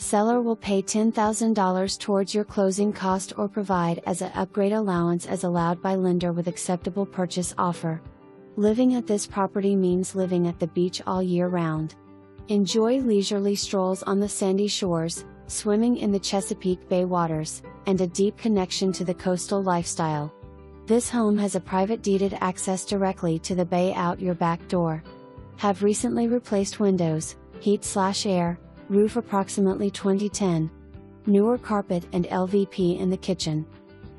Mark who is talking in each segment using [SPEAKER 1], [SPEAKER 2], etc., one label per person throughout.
[SPEAKER 1] Seller will pay $10,000 towards your closing cost or provide as an upgrade allowance as allowed by lender with acceptable purchase offer. Living at this property means living at the beach all year round. Enjoy leisurely strolls on the sandy shores, swimming in the Chesapeake Bay waters, and a deep connection to the coastal lifestyle. This home has a private deeded access directly to the bay out your back door. Have recently replaced windows, heat/air, roof approximately 2010. Newer carpet and LVP in the kitchen.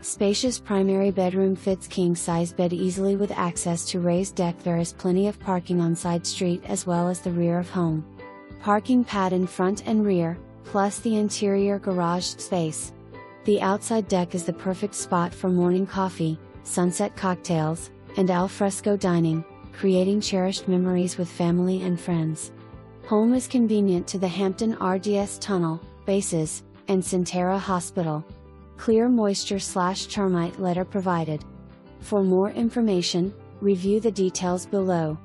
[SPEAKER 1] Spacious primary bedroom fits king-size bed easily with access to raised deck. There is plenty of parking on side street as well as the rear of home. Parking pad in front and rear, plus the interior garage space. The outside deck is the perfect spot for morning coffee, sunset cocktails, and al fresco dining, creating cherished memories with family and friends. Home is convenient to the Hampton RDS Tunnel, bases, and Centera Hospital. Clear moisture/termite letter provided. For more information, review the details below.